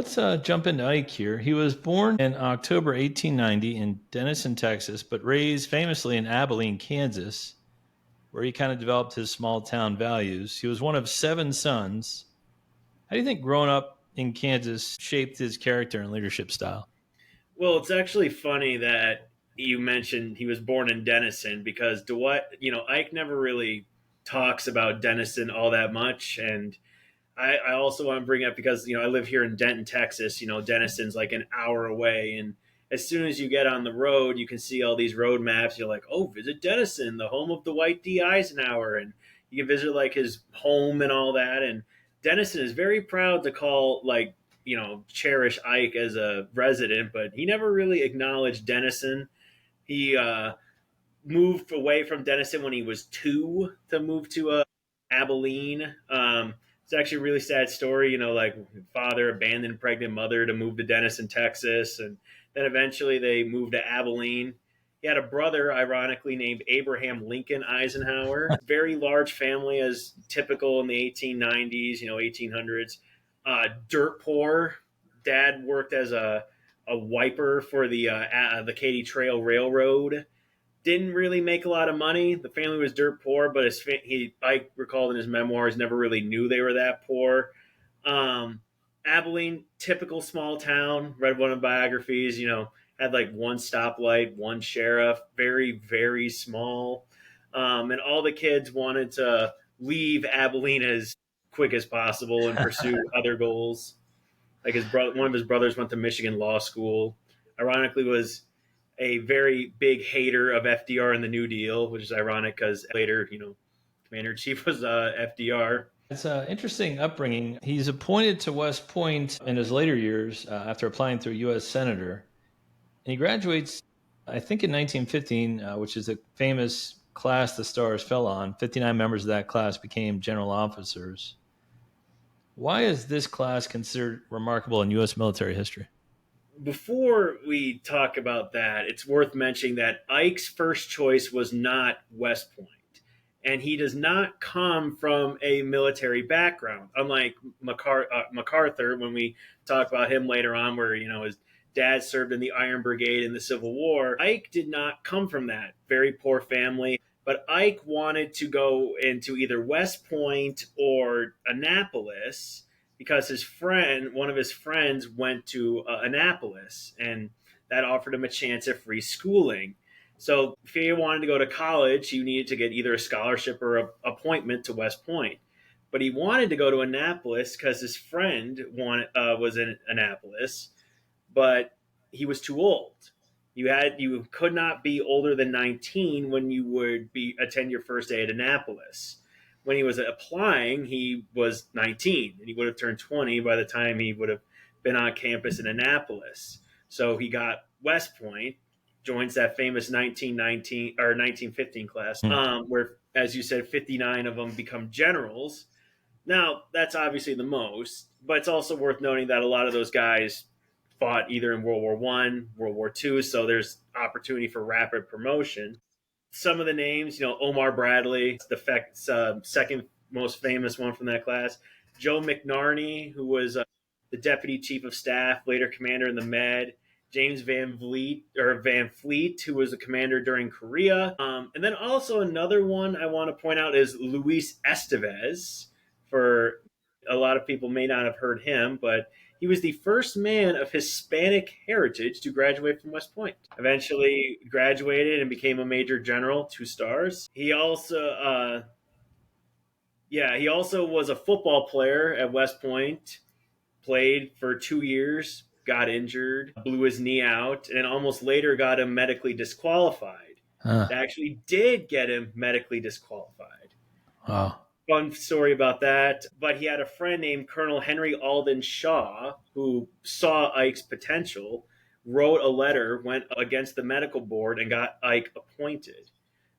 Let's jump into Ike here. He was born in October 1890 in Denison, Texas, but raised famously in Abilene, Kansas, where he kind of developed his small town values. He was one of seven sons. How do you think growing up in Kansas shaped his character and leadership style? Well, it's actually funny that you mentioned he was born in Denison because Dwight, Ike never really talks about Denison all that much. And I also want to bring up because, I live here in Denton, Texas. Denison's like an hour away. And as soon as you get on the road, you can see all these road maps. You're like, oh, visit Denison, the home of the Dwight D. Eisenhower. And you can visit like his home and all that. And Denison is very proud to call like cherish Ike as a resident, but he never really acknowledged Denison. He moved away from Denison when he was two to move to Abilene. It's actually a really sad story. Like father abandoned pregnant mother to move to Denison, Texas, and then eventually they moved to Abilene. He had a brother, ironically named Abraham Lincoln Eisenhower. Very large family, as typical in the 1890s, 1800s. Dirt poor. Dad worked as a wiper for the Katy Trail Railroad. Didn't really make a lot of money. The family was dirt poor, but I recalled in his memoirs, never really knew they were that poor. Um, Abilene, typical small town. Read one of the biographies. Had like one stoplight, one sheriff. Very, very small. And all the kids wanted to leave Abilene as quick as possible and pursue other goals. Like one of his brothers went to Michigan Law School. Ironically, was a very big hater of FDR and the New Deal, which is ironic because later, Commander in Chief was FDR. It's an interesting upbringing. He's appointed to West Point in his later years after applying to a U.S. senator. And he graduates, I think, in 1915, which is a famous class the stars fell on. 59 members of that class became general officers. Why is this class considered remarkable in U.S. military history? Before we talk about that, it's worth mentioning that Ike's first choice was not West Point. And he does not come from a military background, unlike MacArthur, when we talk about him later on, where, his dad served in the Iron Brigade in the Civil War. Ike did not come from that very poor family. But Ike wanted to go into either West Point or Annapolis because one of his friends, went to Annapolis, and that offered him a chance at free schooling. So if he wanted to go to college, he needed to get either a scholarship or an appointment to West Point. But he wanted to go to Annapolis because his friend was in Annapolis, but he was too old. You could not be older than 19 when you would attend your first day at Annapolis. When he was applying, he was 19, and he would have turned 20 by the time he would have been on campus in Annapolis. So he got West Point, joins that famous 1919 or 1915 class, where, as you said, 59 of them become generals. Now, that's obviously the most, but it's also worth noting that a lot of those guys fought either in World War One, World War Two, so there's opportunity for rapid promotion. Some of the names, Omar Bradley, the second most famous one from that class. Joe McNarney, who was the deputy chief of staff, later commander in the Med. James Van Fleet, who was a commander during Korea. And then also another one I want to point out is Luis Estevez. For a lot of people may not have heard him, but he was the first man of Hispanic heritage to graduate from West Point. Eventually graduated and became a major general, 2 stars. He also was a football player at West Point, played for 2 years, got injured, blew his knee out, and almost later got him medically disqualified. Huh. They actually did get him medically disqualified. Wow. Fun story about that. But he had a friend named Colonel Henry Alden Shaw who saw Ike's potential, wrote a letter, went against the medical board, and got Ike appointed.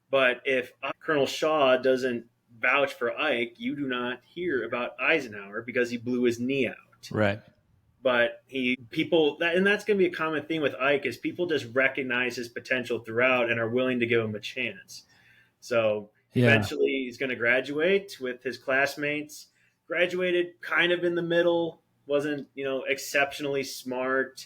But if Colonel Shaw doesn't vouch for Ike, you do not hear about Eisenhower because he blew his knee out. Right. But and that's going to be a common theme with Ike, is people just recognize his potential throughout and are willing to give him a chance. So eventually he's going to graduate with his classmates. Graduated kind of in the middle, wasn't, exceptionally smart.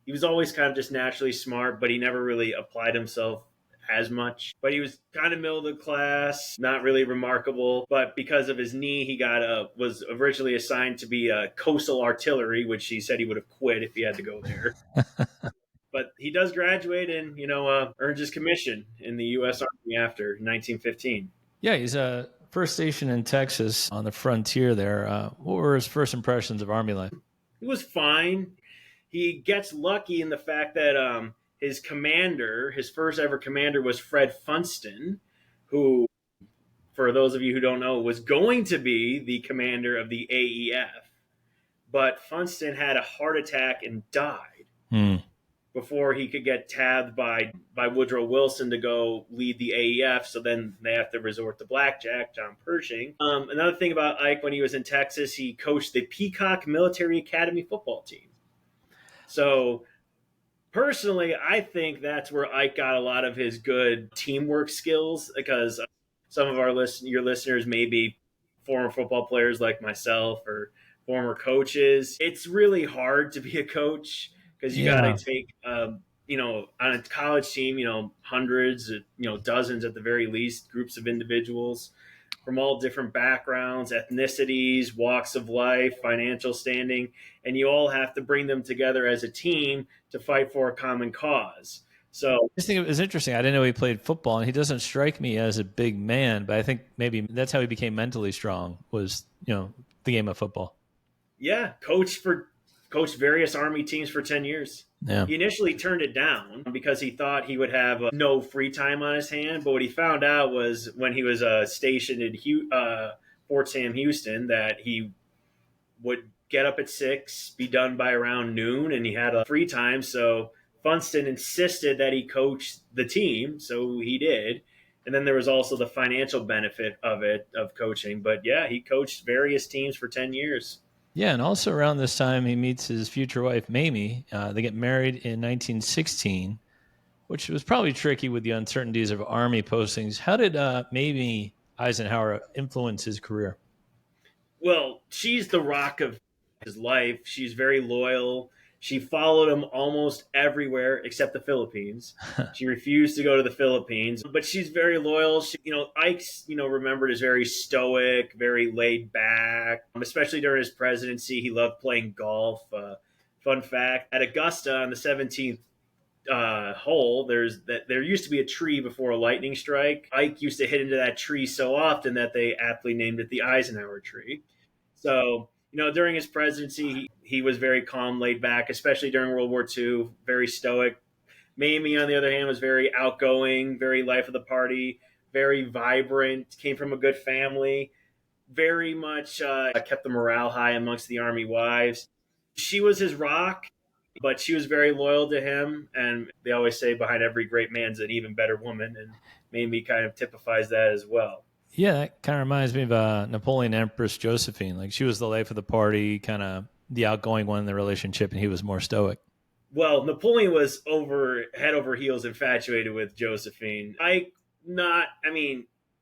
He was always kind of just naturally smart, but he never really applied himself as much. But he was kind of middle of the class, not really remarkable. But because of his knee, he was originally assigned to be coastal artillery, which he said he would have quit if he had to go there. But he does graduate and earns his commission in the U.S. Army after 1915. Yeah, he's first stationed in Texas on the frontier there. What were his first impressions of Army life? He was fine. He gets lucky in the fact that his commander, his first ever commander, was Fred Funston, who, for those of you who don't know, was going to be the commander of the AEF. But Funston had a heart attack and died before he could get tabbed by Woodrow Wilson to go lead the AEF. So then they have to resort to Blackjack, John Pershing. Another thing about Ike, when he was in Texas, he coached the Peacock Military Academy football team. So personally, I think that's where Ike got a lot of his good teamwork skills, because some of your listeners may be former football players like myself or former coaches. It's really hard to be a coach because you got to take, on a college team, hundreds, dozens at the very least, groups of individuals from all different backgrounds, ethnicities, walks of life, financial standing, and you all have to bring them together as a team to fight for a common cause. So I just think it was interesting. I didn't know he played football, and he doesn't strike me as a big man, but I think maybe that's how he became mentally strong, was, the game of football. Yeah, coached various Army teams for 10 years. Yeah. He initially turned it down because he thought he would have no free time on his hand. But what he found out was when he was stationed at Fort Sam Houston, that he would get up at 6, be done by around noon, and he had a free time. So Funston insisted that he coach the team, so he did. And then there was also the financial benefit of coaching. But yeah, he coached various teams for 10 years. Yeah, and also around this time, he meets his future wife, Mamie. They get married in 1916, which was probably tricky with the uncertainties of Army postings. How did Mamie Eisenhower influence his career? Well, she's the rock of his life. She's very loyal. She followed him almost everywhere except the Philippines. She refused to go to the Philippines, but she's very loyal. Ike's, remembered as very stoic, very laid back, especially during his presidency. He loved playing golf. Fun fact, at Augusta on the 17th hole, there used to be a tree before a lightning strike. Ike used to hit into that tree so often that they aptly named it the Eisenhower tree. So, during his presidency, he was very calm, laid back, especially during World War II, very stoic. Mamie, on the other hand, was very outgoing, very life of the party, very vibrant, came from a good family, very much kept the morale high amongst the Army wives. She was his rock, but she was very loyal to him. And they always say behind every great man's an even better woman. And Mamie kind of typifies that as well. Yeah, that kind of reminds me of Napoleon Empress Josephine. Like, she was the life of the party, kind of the outgoing one in the relationship, and he was more stoic. Well, Napoleon was head over heels infatuated with Josephine. Don't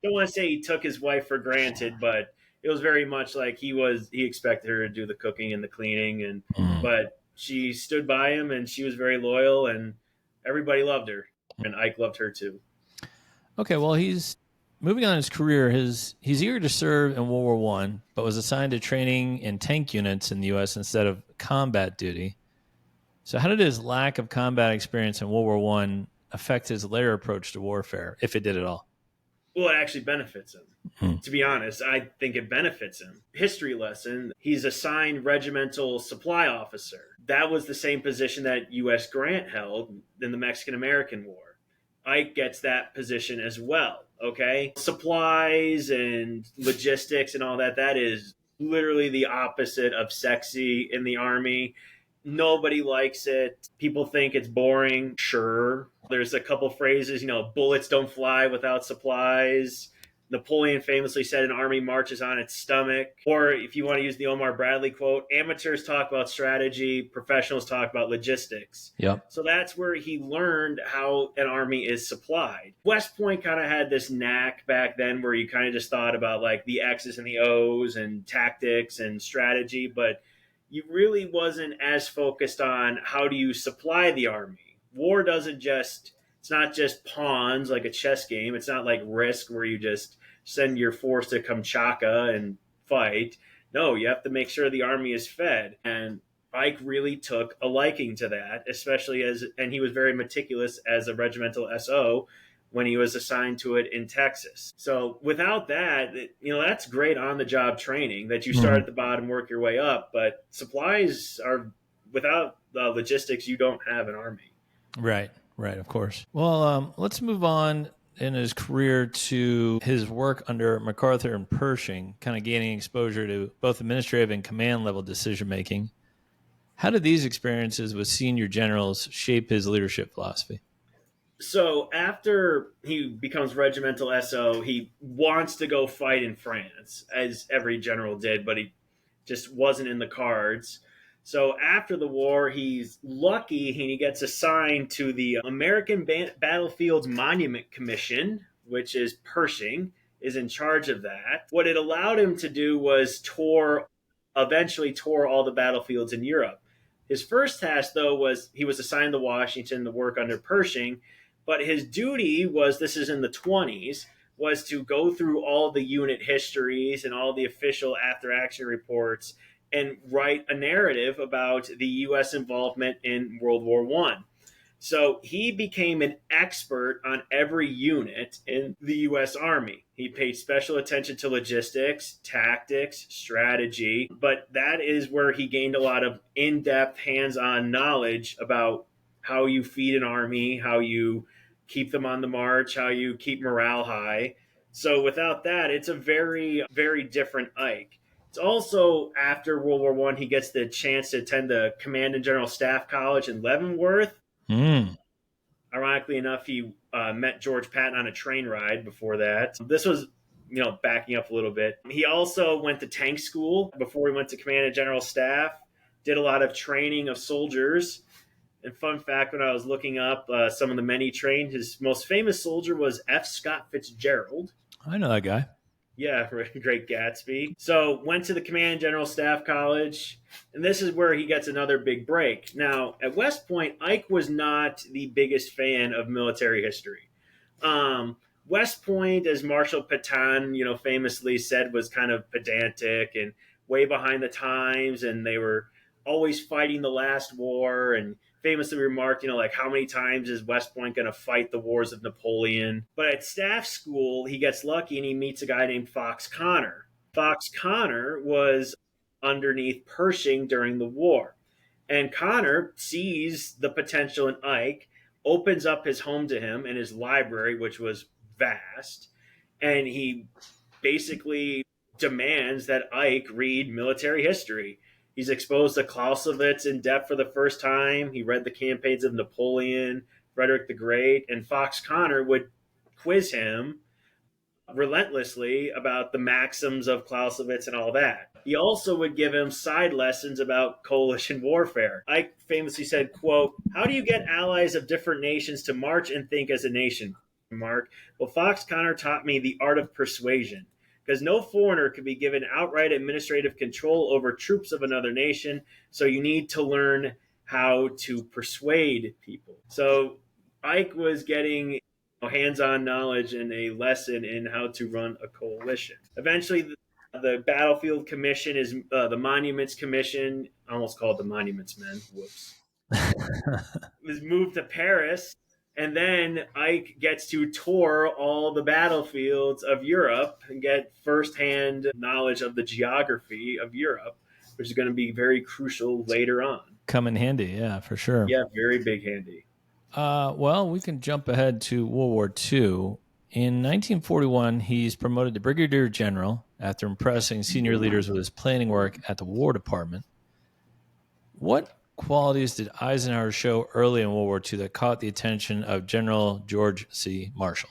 want to say he took his wife for granted, but it was very much like he expected her to do the cooking and the cleaning, but she stood by him and she was very loyal and everybody loved her, and Ike loved her too. Okay, well, he's moving on his career. He's eager to serve in World War I, but was assigned to training in tank units in the U.S. instead of combat duty. So how did his lack of combat experience in World War I affect his later approach to warfare, if it did at all? Well, it actually benefits him. To be honest, I think it benefits him. History lesson, he's assigned regimental supply officer. That was the same position that U.S. Grant held in the Mexican-American War. Ike gets that position as well, okay? Supplies and logistics and all that is literally the opposite of sexy in the Army. Nobody likes it. People think it's boring. Sure. There's a couple phrases, bullets don't fly without supplies. Napoleon famously said an army marches on its stomach. Or if you want to use the Omar Bradley quote, amateurs talk about strategy, professionals talk about logistics. Yep. So that's where he learned how an army is supplied. West Point kind of had this knack back then where you kind of just thought about like the X's and the O's and tactics and strategy, but you really wasn't as focused on how do you supply the army. War doesn't just, it's not just pawns like a chess game. It's not like Risk where you just send your force to Kamchatka and fight. No, you have to make sure the army is fed. And Ike really took a liking to that, especially and he was very meticulous as a regimental SO when he was assigned to it in Texas. So without that, that's great on the job training that you start at the bottom, work your way up. But supplies are, without the logistics, you don't have an army. Right, of course. Well, let's move on in his career to his work under MacArthur and Pershing, kind of gaining exposure to both administrative and command level decision making. How did these experiences with senior generals shape his leadership philosophy? So after he becomes regimental SO, he wants to go fight in France, as every general did, but he just wasn't in the cards. So after the war, he's lucky and he gets assigned to the American Battlefields Monument Commission, which is Pershing, is in charge of that. What it allowed him to do was eventually tour all the battlefields in Europe. His first task, though, was he was assigned to Washington to work under Pershing, but his duty was, this is in the 20s, was to go through all the unit histories and all the official after action reports and write a narrative about the U.S. involvement in World War I. So he became an expert on every unit in the U.S. Army. He paid special attention to logistics, tactics, strategy, but that is where he gained a lot of in-depth, hands-on knowledge about how you feed an army, how you keep them on the march, how you keep morale high. So without that, it's a very, very different Ike. It's also after World War I, he gets the chance to attend the Command and General Staff College in Leavenworth. Ironically enough, he met George Patton on a train ride before that. This was, backing up a little bit. He also went to tank school before he went to Command and General Staff, did a lot of training of soldiers. And fun fact, when I was looking up some of the men he trained, his most famous soldier was F. Scott Fitzgerald. I know that guy. Yeah, Great Gatsby. So went to the Command General Staff College, and this is where he gets another big break. Now, at West Point, Ike was not the biggest fan of military history. West Point, as Marshal Pétain, famously said, was kind of pedantic and way behind the times, and they were always fighting the last war, and famously remarked, like, how many times is West Point going to fight the wars of Napoleon? But at staff school, he gets lucky and he meets a guy named Fox Connor. Fox Connor was underneath Pershing during the war. And Connor sees the potential in Ike, opens up his home to him and his library, which was vast, and he basically demands that Ike read military history. He's exposed to Clausewitz in depth for the first time. He read the campaigns of Napoleon, Frederick the Great, and Fox Connor would quiz him relentlessly about the maxims of Clausewitz and all that. He also would give him side lessons about coalition warfare. Ike famously said, quote, "How do you get allies of different nations to march and think as a nation, Mark? Well, Fox Connor taught me the art of persuasion, because no foreigner could be given outright administrative control over troops of another nation, so you need to learn how to persuade people." So Ike was getting hands-on knowledge and a lesson in how to run a coalition. Eventually, the Battlefield Commission is the Monuments Commission, almost called the Monuments Men, whoops, was moved to Paris. And then Ike gets to tour all the battlefields of Europe and get firsthand knowledge of the geography of Europe, which is going to be very crucial later on. Come in handy, yeah, for sure. Yeah, very big handy. Well, we can jump ahead to World War II. In 1941, he's promoted to brigadier general after impressing senior leaders with his planning work at the War Department. What qualities did Eisenhower show early in World War II that caught the attention of General George C. Marshall?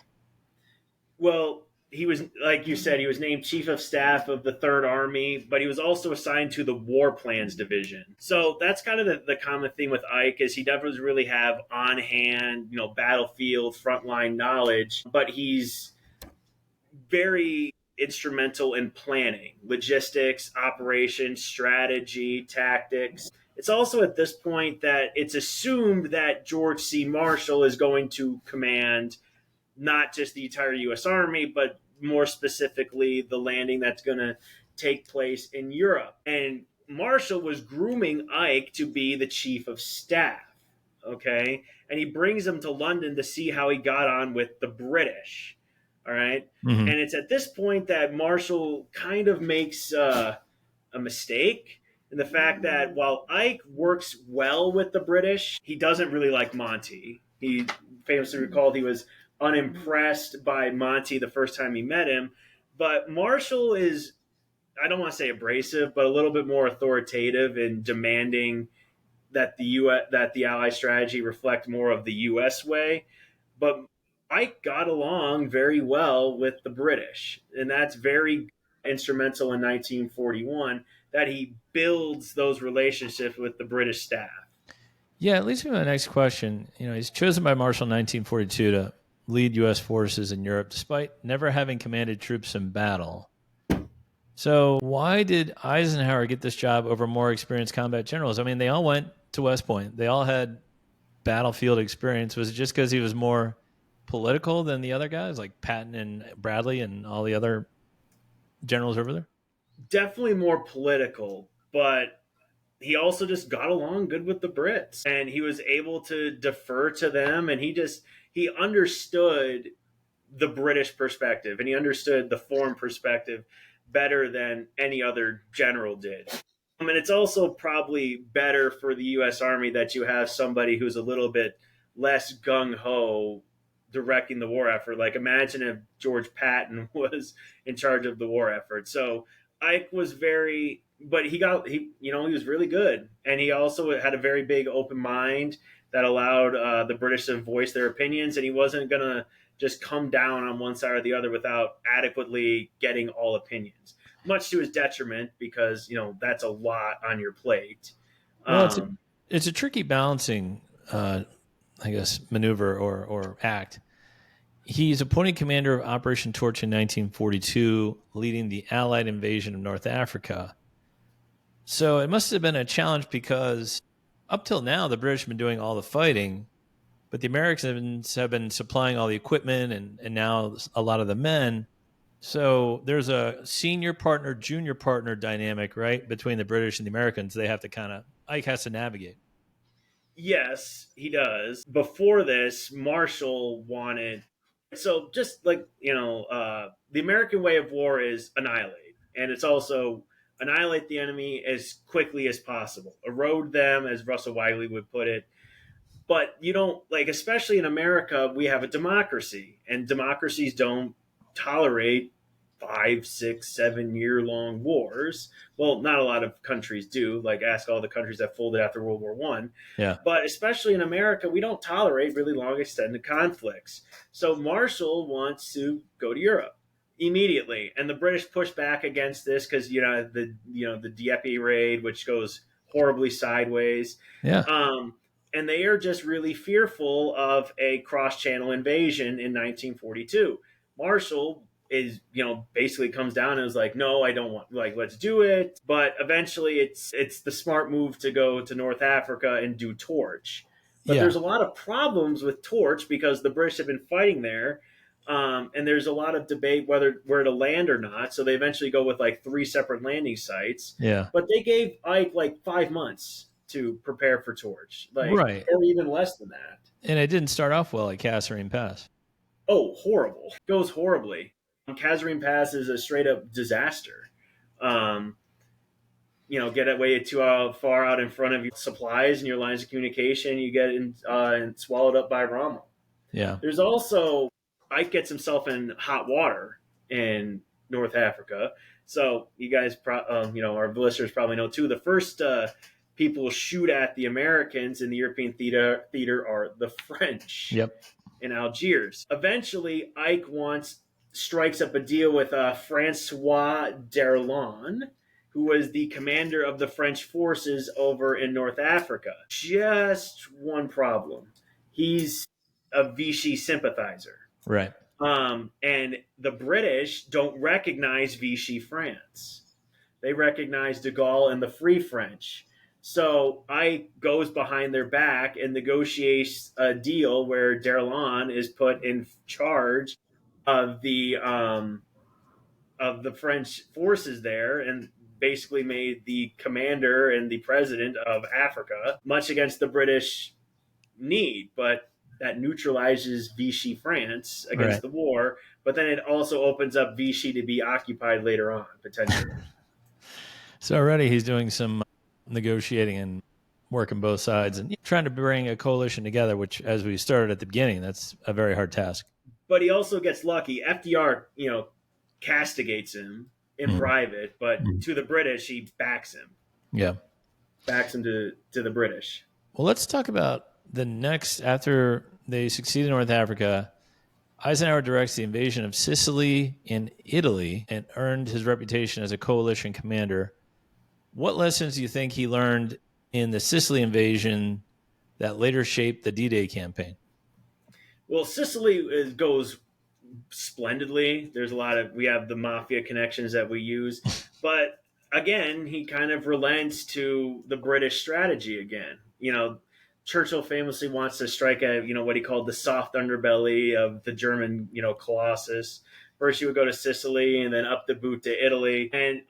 Well, he was, like you said, he was named Chief of Staff of the Third Army, but he was also assigned to the War Plans Division. So that's kind of the common thing with Ike, is he doesn't really have on-hand, battlefield, frontline knowledge, but he's very instrumental in planning, logistics, operations, strategy, tactics. It's also at this point that it's assumed that George C. Marshall is going to command not just the entire U.S. Army, but more specifically the landing that's going to take place in Europe. And Marshall was grooming Ike to be the chief of staff. Okay. And he brings him to London to see how he got on with the British. All right. Mm-hmm. And it's at this point that Marshall kind of makes a mistake in the fact that while Ike works well with the British, he doesn't really like Monty. He famously recalled he was unimpressed by Monty the first time he met him. But Marshall is, I don't want to say abrasive, but a little bit more authoritative in demanding that the Ally strategy reflect more of the U.S. way. But Ike got along very well with the British, and that's very instrumental in 1941 that he builds those relationships with the British staff. Yeah, it leads me to my next question. He's chosen by Marshall in 1942 to lead U.S. forces in Europe, despite never having commanded troops in battle. So why did Eisenhower get this job over more experienced combat generals? I mean, they all went to West Point. They all had battlefield experience. Was it just because he was more political than the other guys, like Patton and Bradley and all the other generals over there? Definitely more political, but he also just got along good with the Brits, and he was able to defer to them, and he understood the British perspective, and he understood the foreign perspective better than any other general did. And it's also probably better for the U.S. Army that you have somebody who's a little bit less gung-ho directing the war effort. Like, imagine if George Patton was in charge of the war effort. So Ike was but he was really good. And he also had a very big open mind that allowed the British to voice their opinions. And he wasn't going to just come down on one side or the other without adequately getting all opinions, much to his detriment, because, that's a lot on your plate. Well, it's a tricky balancing, maneuver or act. He's appointed commander of Operation Torch in 1942, leading the Allied invasion of North Africa. So it must have been a challenge because up till now, the British have been doing all the fighting, but the Americans have been supplying all the equipment and now a lot of the men. So there's a senior partner, junior partner dynamic, right, between the British and the Americans. They have to Ike has to navigate. Yes, he does. Before this, Marshall wanted, so just like, the American way of war is annihilate. And it's also annihilate the enemy as quickly as possible, erode them, as Russell Wiley would put it. But you don't, like, especially in America, we have a democracy, and democracies don't tolerate 5, 6, 7 year long wars. Well, not a lot of countries do. Like, ask all the countries that folded after World War I. Yeah. But especially in America, we don't tolerate really long extended conflicts. So Marshall wants to go to Europe immediately, and the British push back against this because the Dieppe raid, which goes horribly sideways. Yeah. And they are just really fearful of a cross-channel invasion in 1942. Marshall is, basically comes down and is like, no, I don't want, like, let's do it. But eventually it's the smart move to go to North Africa and do Torch. But there's a lot of problems with Torch because the British have been fighting there. And there's a lot of debate where to land or not. So they eventually go with like 3 separate landing sites. Yeah. But they gave Ike like 5 months to prepare for Torch, right, or even less than that. And it didn't start off well at Kasserine Pass. Oh, horrible! Goes horribly. Kasserine Pass is a straight up disaster. Get away too far out in front of your supplies and your lines of communication, you get and swallowed up by Rommel. Yeah. There's also Ike gets himself in hot water in North Africa. So you guys, our listeners probably know too. The first people shoot at the Americans in the European theater are the French. Yep. In Algiers. Eventually, Ike strikes up a deal with Francois Darlan, who was the commander of the French forces over in North Africa. Just one problem. He's a Vichy sympathizer. Right. And the British don't recognize Vichy France. They recognize de Gaulle and the Free French. So Ike goes behind their back and negotiates a deal where Darlan is put in charge of the French forces there, and basically made the commander and the president of Africa, much against the British need. But that neutralizes Vichy France against Right. the war. But then it also opens up Vichy to be occupied later on, potentially. So already he's doing some negotiating and working both sides and trying to bring a coalition together, which, as we started at the beginning, that's a very hard task. But he also gets lucky. FDR, castigates him in Mm. private, but Mm. to the British, he Yeah. backs him to the British. Well, let's talk about the next, after they succeed in North Africa. Eisenhower directs the invasion of Sicily and Italy and earned his reputation as a coalition commander. What lessons do you think he learned in the Sicily invasion that later shaped the D-Day campaign? Well, Sicily goes splendidly. We have the mafia connections that we use, but again, he kind of relents to the British strategy again. Churchill famously wants to strike at what he called the soft underbelly of the German colossus. First, he would go to Sicily and then up the boot to Italy. And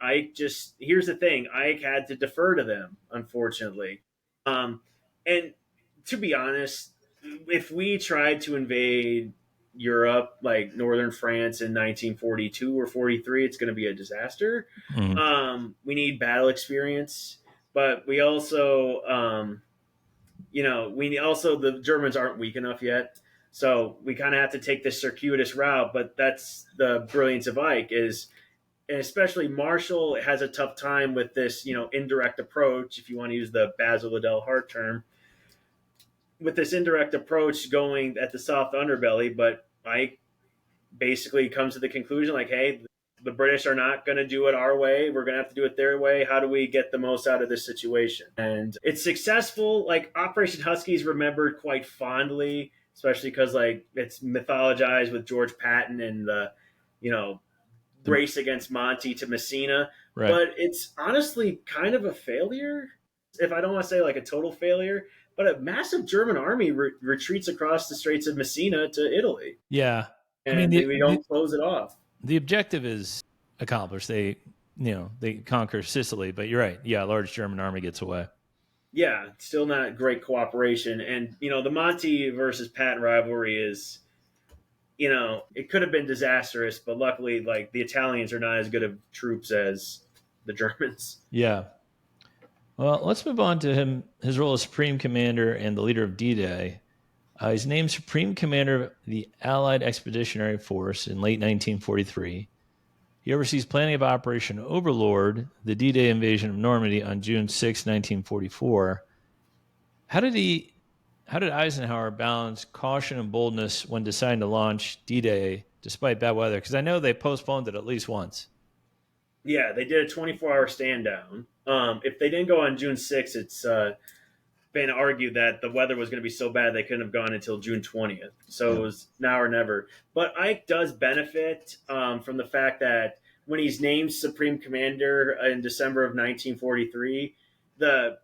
here's the thing: Ike had to defer to them, unfortunately. And to be honest, if we tried to invade Europe, like northern France in 1942 or 43, it's going to be a disaster. We need battle experience, but we also, the Germans aren't weak enough yet. So we kind of have to take this circuitous route, but that's the brilliance of Ike and especially Marshall has a tough time with this, indirect approach, if you want to use the Basil Liddell Hart term, with this indirect approach going at the soft underbelly. But Ike basically comes to the conclusion like, hey, the British are not going to do it our way. We're going to have to do it their way. How do we get the most out of this situation? And it's successful. Like Operation Husky is remembered quite fondly, especially because it's mythologized with George Patton and the race against Monty to Messina. Right. But it's honestly kind of a failure. If I don't want to say like a total failure, but a massive German army retreats across the Straits of Messina to Italy. Yeah. And we don't close it off. The objective is accomplished. They conquer Sicily, but you're right. Yeah, a large German army gets away. Yeah, still not great cooperation. And, the Monty versus Patton rivalry is, it could have been disastrous, but luckily, the Italians are not as good of troops as the Germans. Yeah. Well, let's move on to his role as Supreme Commander and the leader of D-Day. He's named Supreme Commander of the Allied Expeditionary Force in late 1943. He oversees planning of Operation Overlord, the D-Day invasion of Normandy on June 6, 1944. How did Eisenhower balance caution and boldness when deciding to launch D-Day despite bad weather? Because I know they postponed it at least once. Yeah, they did a 24-hour stand down. If they didn't go on June 6th, it's been argued that the weather was going to be so bad they couldn't have gone until June 20th. So It was now or never. But Ike does benefit from the fact that when he's named Supreme Commander in December of 1943, the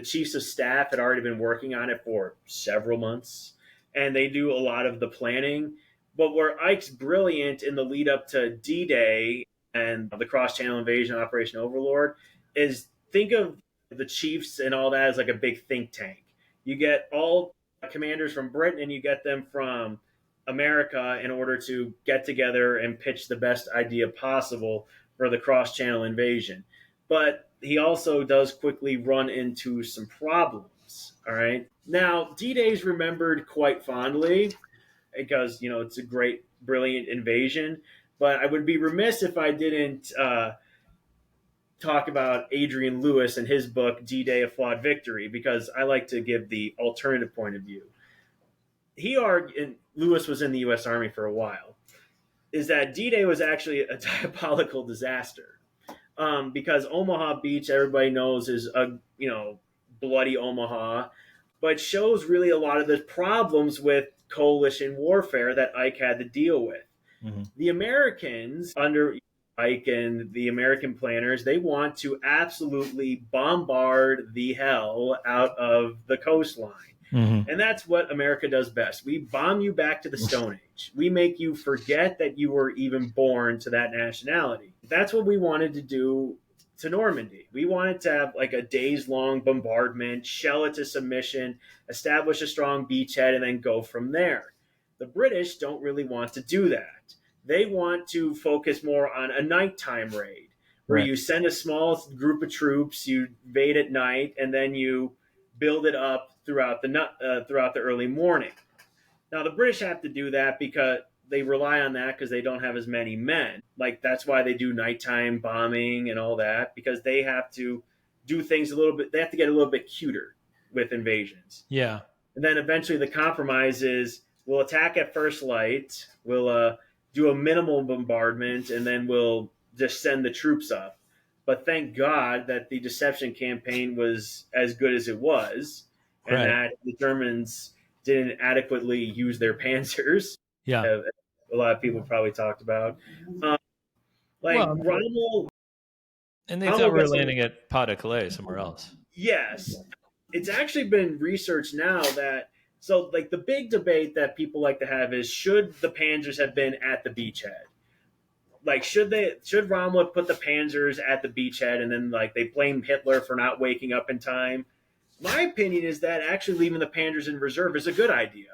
chiefs of staff had already been working on it for several months, and they do a lot of the planning. But where Ike's brilliant in the lead up to D-Day and the cross-channel invasion, Operation Overlord, is think of the chiefs and all that as like a big think tank. You get all commanders from Britain and you get them from America in order to get together and pitch the best idea possible for the cross-channel invasion. But he also does quickly run into some problems. All right. Now, D-Day is remembered quite fondly because, it's a great, brilliant invasion. But I would be remiss if I didn't talk about Adrian Lewis and his book, D-Day, A Flawed Victory, because I like to give the alternative point of view. He argued, and Lewis was in the U.S. Army for a while, is that D-Day was actually a diabolical disaster. Because Omaha Beach, everybody knows, is a bloody Omaha, but shows really a lot of the problems with coalition warfare that Ike had to deal with. Mm-hmm. The Americans, under Ike and the American planners, they want to absolutely bombard the hell out of the coastline. Mm-hmm. And that's what America does best. We bomb you back to the Stone Age. We make you forget that you were even born to that nationality. That's what we wanted to do to Normandy. We wanted to have like a days-long bombardment, shell it to submission, establish a strong beachhead, and then go from there. The British don't really want to do that. They want to focus more on a nighttime raid, where Right. you send a small group of troops, you invade at night, and then you build it up throughout the early morning. Now the British have to do that because they rely on that because they don't have as many men. Like that's why they do nighttime bombing and all that, because they have to do things a little bit. They have to get a little bit cuter with invasions. Yeah. And then eventually the compromise is we'll attack at first light, we'll do a minimal bombardment, and then we'll just send the troops up. But thank God that the deception campaign was as good as it was, and Right. that the Germans didn't adequately use their panzers. Yeah. A lot of people probably talked about. Well, Rommel. and they thought Rommel we were gets landing at Pas de Calais, somewhere else. yes. It's actually been researched now that so like the big debate that people like to have is should the panzers have been at the beachhead? Like should Rommel have put the panzers at the beachhead and then like they blame Hitler for not waking up in time? My opinion is that actually leaving the panzers in reserve is a good idea,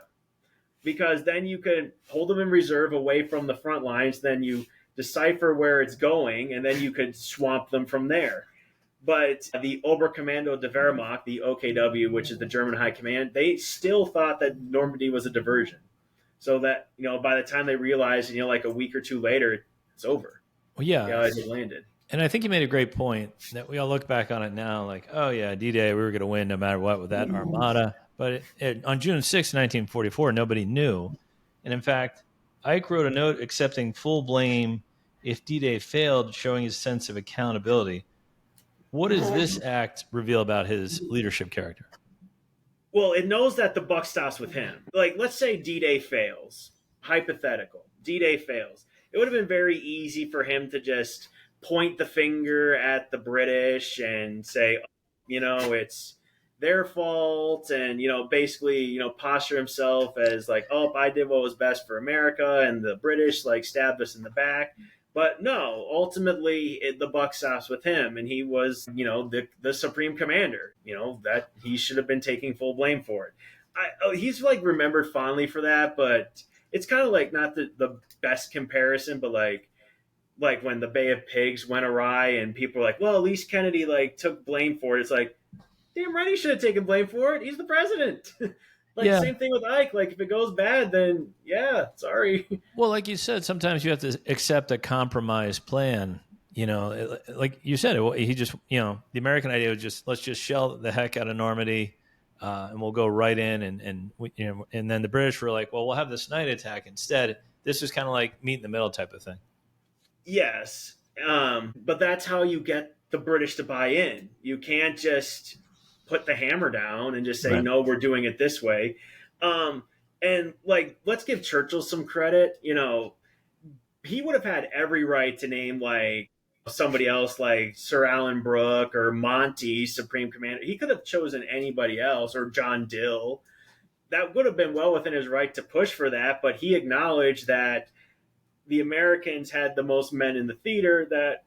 because then you could hold them in reserve away from the front lines, then you decipher where it's going, and then you could swamp them from there. But the Oberkommando der Wehrmacht, the OKW, which is the German High Command, they still thought that Normandy was a diversion. So that, by the time they realized, like a week or two later, it's over. Well, yeah. As it landed. And I think you made a great point that we all look back on it now like, oh, yeah, D-Day, we were going to win no matter what with that armada. But on June 6, 1944, nobody knew. And in fact, Ike wrote a note accepting full blame if D-Day failed, showing his sense of accountability. What does this act reveal about his leadership character? Well, it knows that the buck stops with him. Like, let's say D-Day fails. Hypothetical. D-Day fails. It would have been very easy for him to just point the finger at the British and say, it's their fault, and, basically, posture himself as like, oh, I did what was best for America, and the British, like, stabbed us in the back. But no, ultimately, the buck stops with him, and he was, the supreme commander, that he should have been taking full blame for it. He's, like, remembered fondly for that, but it's kind of like not the best comparison, but like when the Bay of Pigs went awry and people were like, well, at least Kennedy like took blame for it. It's like, damn right he should have taken blame for it. He's the president. Same thing with Ike. Like if it goes bad, then yeah, sorry. Well, like you said, sometimes you have to accept a compromise plan. Like you said, he just, the American idea was just, let's just shell the heck out of Normandy. And we'll go right in, and then the British were like, well, we'll have this night attack instead. This is kind of like meet in the middle type of thing. Yes, but that's how you get the British to buy in. You can't just put the hammer down and just say, right. No, we're doing it this way. And like, let's give Churchill some credit. He would have had every right to name like somebody else like Sir Alan Brooke or Monty, Supreme Commander. He could have chosen anybody else, or John Dill. That would have been well within his right to push for that, but he acknowledged that the Americans had the most men in the theater, that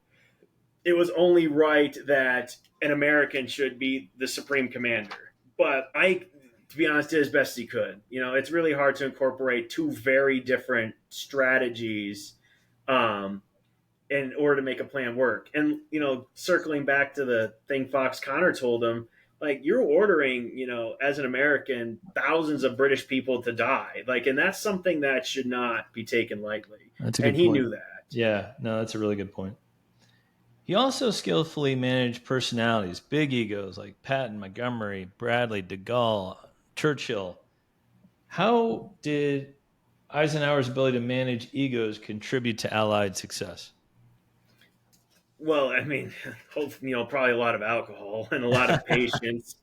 it was only right that an American should be the Supreme Commander. But Ike, to be honest, did as best he could. It's really hard to incorporate two very different strategies in order to make a plan work. And, circling back to the thing Fox Connor told him, like, you're ordering, as an American, thousands of British people to die. Like, and that's something that should not be taken lightly. That's a good point. He knew that. Yeah, no, that's a really good point. He also skillfully managed personalities, big egos like Patton, Montgomery, Bradley, de Gaulle, Churchill. How did Eisenhower's ability to manage egos contribute to Allied success? Well, I mean, probably a lot of alcohol and a lot of patience.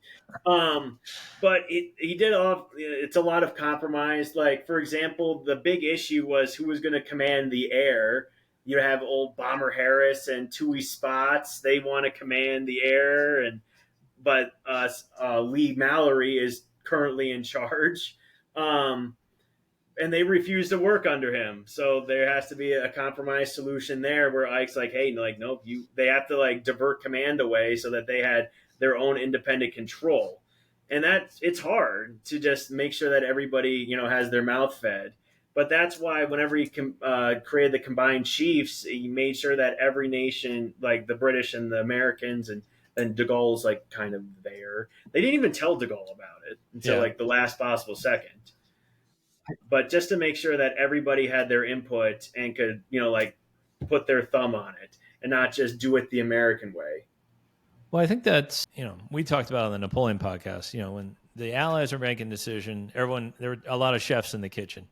Um, but he did all. It's a lot of compromise. Like, for example, the big issue was who was going to command the air. You have old Bomber Harris and Tui Spots. They want to command the air, but Lee Mallory is currently in charge. Um, and they refuse to work under him. So there has to be a compromise solution there where Ike's like, hey, like, nope, they have to like divert command away so that they had their own independent control. And it's hard to just make sure that everybody, has their mouth fed. But that's why whenever he created the combined chiefs, he made sure that every nation, like the British and the Americans, and then De Gaulle's like kind of there. They didn't even tell De Gaulle about it until like the last possible second, but just to make sure that everybody had their input and could, like put their thumb on it and not just do it the American way. Well, I think that's, we talked about on the Napoleon podcast, when the Allies were making a decision, there were a lot of chefs in the kitchen.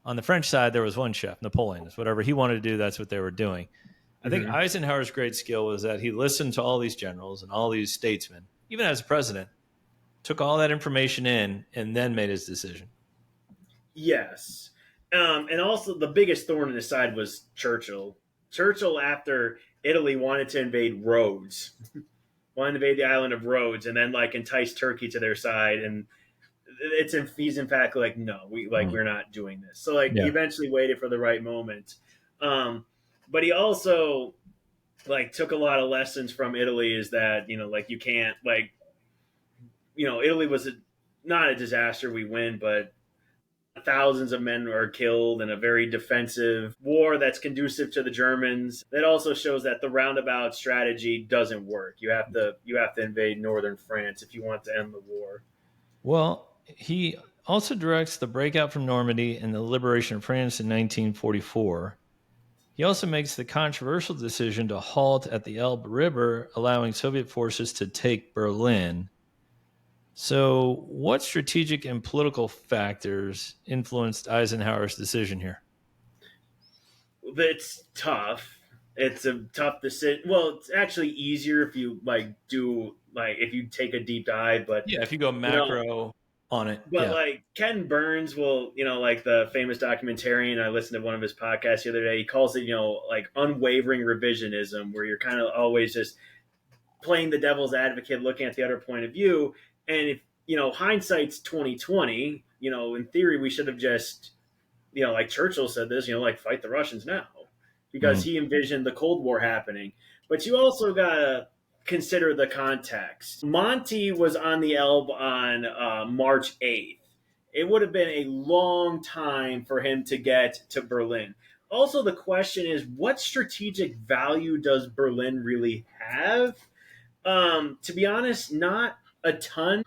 On the French side, there was one chef, Napoleon. It's whatever he wanted to do, that's what they were doing. I think Eisenhower's great skill was that he listened to all these generals and all these statesmen, even as president, took all that information in and then made his decision. Yes. And also the biggest thorn in his side was Churchill. Churchill, after Italy wanted to invade Rhodes, wanted to invade the island of Rhodes and then like entice Turkey to their side. And he's in fact like, no, we're not doing this. So like he eventually waited for the right moment. But he also like took a lot of lessons from Italy, is that, like you can't like, Italy was not a disaster. We win, but thousands of men are killed in a very defensive war that's conducive to the Germans. That also shows that the roundabout strategy doesn't work. You have to invade northern France if you want to end the war. Well, he also directs the breakout from Normandy and the liberation of France in 1944. He also makes the controversial decision to halt at the Elbe River, allowing Soviet forces to take Berlin. So, what strategic and political factors influenced Eisenhower's decision here? It's tough. It's a tough decision. Well, it's actually easier if you if you take a deep dive. But if you go macro on it. But like Ken Burns will, like the famous documentarian, I listened to one of his podcasts the other day. He calls it, like unwavering revisionism, where you're kind of always just playing the devil's advocate, looking at the other point of view. And if hindsight's 2020, in theory we should have just, like Churchill said this, like fight the Russians now, because he envisioned the Cold War happening. But you also gotta consider the context. Monty was on the Elbe on March 8th. It would have been a long time for him to get to Berlin. Also, the question is, what strategic value does Berlin really have? To be honest, not a ton.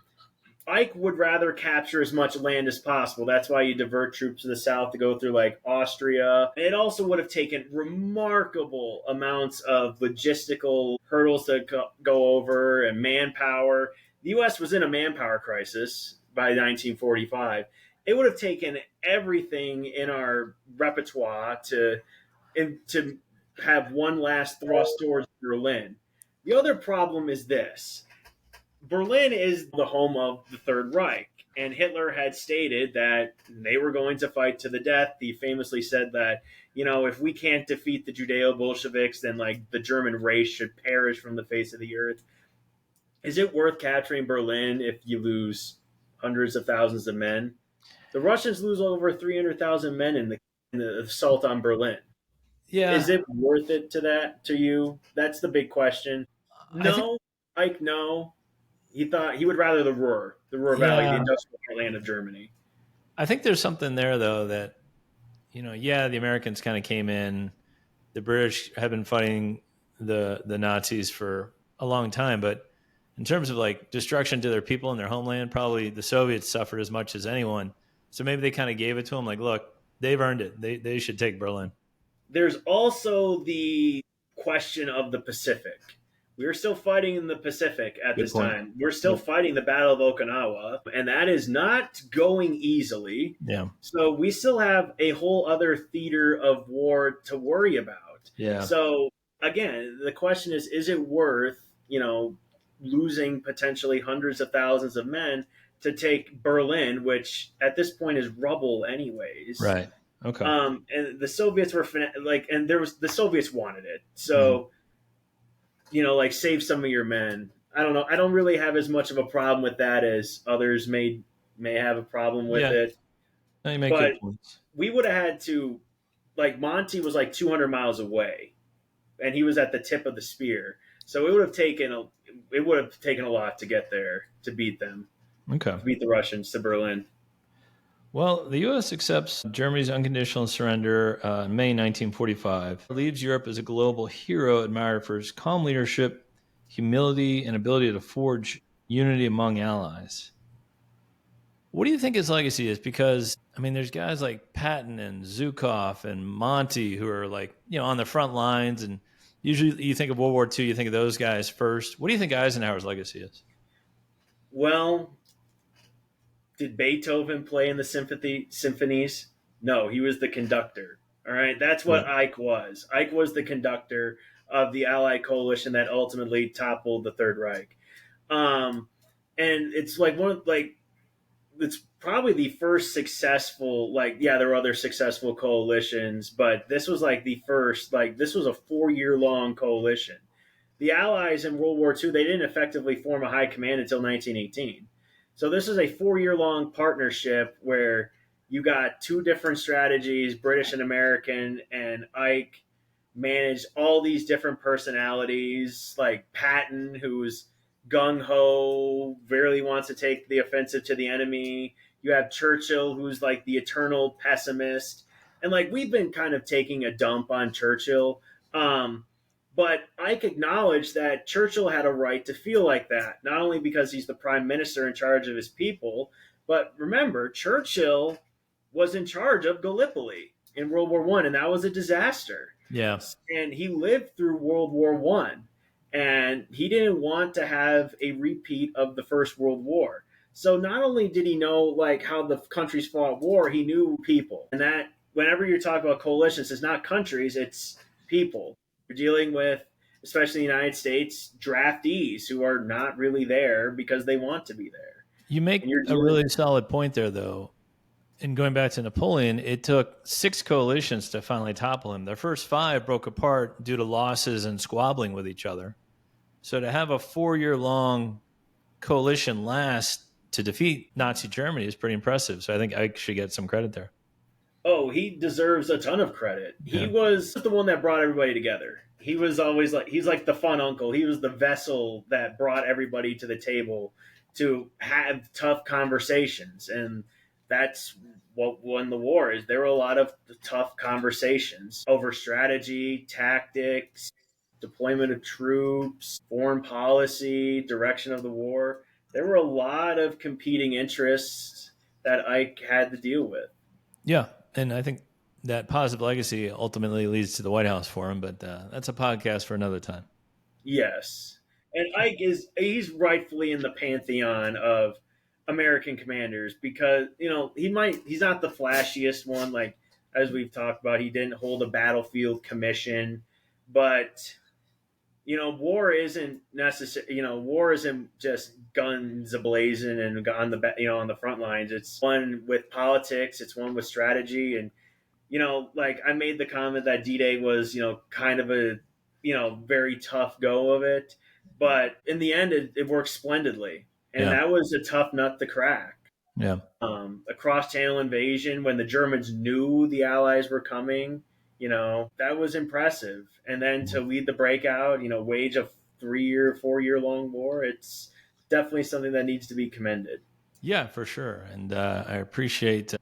Ike would rather capture as much land as possible. That's why you divert troops to the south to go through like Austria. It also would have taken remarkable amounts of logistical hurdles to go over and manpower. The U.S. was in a manpower crisis by 1945. It would have taken everything in our repertoire to have one last thrust towards Berlin. The other problem is this. Berlin is the home of the Third Reich, and Hitler had stated that they were going to fight to the death. He famously said that, if we can't defeat the Judeo-Bolsheviks, then like the German race should perish from the face of the earth. Is it worth capturing Berlin if you lose hundreds of thousands of men? The Russians lose over 300,000 men in the assault on Berlin. Yeah. Is it worth it to you? That's the big question. No, Ike, no. He thought he would rather the Ruhr Valley, the industrial land of Germany. I think there's something there, though, that, the Americans kind of came in. The British have been fighting the Nazis for a long time. But in terms of like destruction to their people and their homeland, probably the Soviets suffered as much as anyone. So maybe they kind of gave it to them like, look, they've earned it. They should take Berlin. There's also the question of the Pacific. We are still fighting in the Pacific at this time. We're still fighting the Battle of Okinawa, and that is not going easily. Yeah. So we still have a whole other theater of war to worry about. Yeah. So again, the question is it worth, losing potentially hundreds of thousands of men to take Berlin, which at this point is rubble anyways. Right. Okay. And the Soviets were and the Soviets wanted it. Mhm. So, like save some of your men. I don't know. I don't really have as much of a problem with that as others may have a problem with Yeah. it. No, you make But good points. we would have had to, like, Monty was like 200 miles away, and he was at the tip of the spear. So it would have taken a lot to get there to beat them, Okay. to beat the Russians to Berlin. Well, the U.S. accepts Germany's unconditional surrender in May 1945, leaves Europe as a global hero admired for his calm leadership, humility, and ability to forge unity among allies. What do you think his legacy is? Because, I mean, there's guys like Patton and Zukov and Monty who are like, on the front lines. And usually you think of World War II, you think of those guys first. What do you think Eisenhower's legacy is? Well, did Beethoven play in the symphonies? No, he was the conductor. All right, that's what Right. Ike was. Ike was the conductor of the Allied coalition that ultimately toppled the Third Reich. Um, and it's like it's probably the first successful, there were other successful coalitions, but this was like the first, this was a 4 year long coalition. The Allies in World War II, they didn't effectively form a high command until 1918. So this is a 4 year long partnership where you got two different strategies, British and American, and Ike managed all these different personalities, like Patton, who's gung ho, really wants to take the offensive to the enemy. You have Churchill, who's like the eternal pessimist. And like we've been kind of taking a dump on Churchill. But Ike acknowledged that Churchill had a right to feel like that, not only because he's the prime minister in charge of his people, but remember, Churchill was in charge of Gallipoli in World War One, and that was a disaster. Yeah. And he lived through World War One, and he didn't want to have a repeat of the First World War. So not only did he know like how the countries fought war, he knew people, and that whenever you're talking about coalitions, it's not countries, it's people. You're dealing with, especially in the United States, draftees who are not really there because they want to be there. You And make you're a dealing really solid point there, though. And going back to Napoleon, it took 6 coalitions to finally topple him. The first 5 broke apart due to losses and squabbling with each other. So to have a 4-year long coalition last to defeat Nazi Germany is pretty impressive. So I think I should get some credit there. Oh, he deserves a ton of credit. He Yeah. was the one that brought everybody together. He was always he's like the fun uncle. He was the vessel that brought everybody to the table to have tough conversations. And that's what won the war. Is there were a lot of tough conversations over strategy, tactics, deployment of troops, foreign policy, direction of the war. There were a lot of competing interests that Ike had to deal with. Yeah. And I think that positive legacy ultimately leads to the White House for him, but that's a podcast for another time. Yes. And Ike he's rightfully in the pantheon of American commanders because, he's not the flashiest one, like as we've talked about, he didn't hold a battlefield commission, but war isn't necessary. War isn't just guns ablazing and on the front lines. It's one with politics. It's one with strategy. And like I made the comment that D-Day was, kind of a, very tough go of it, but in the end, it worked splendidly, and Yeah. that was a tough nut to crack. Yeah. A cross-channel invasion when the Germans knew the Allies were coming, that was impressive. And then to lead the breakout, wage a 3-year, 4-year long war, it's definitely something that needs to be commended. Yeah, for sure. And I appreciate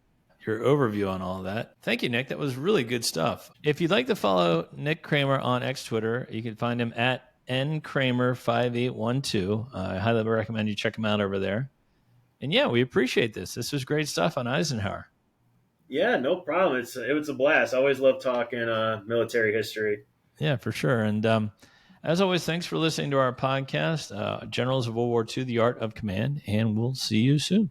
your overview on all that. Thank you, Nick. That was really good stuff. If you'd like to follow Nick Kramer on X Twitter, you can find him at nkramer5812. I highly recommend you check him out over there. And yeah, we appreciate this. This was great stuff on Eisenhower. Yeah, no problem. It was a blast. I always love talking military history. Yeah, for sure. And as always, thanks for listening to our podcast, Generals of World War II, The Art of Command, and we'll see you soon.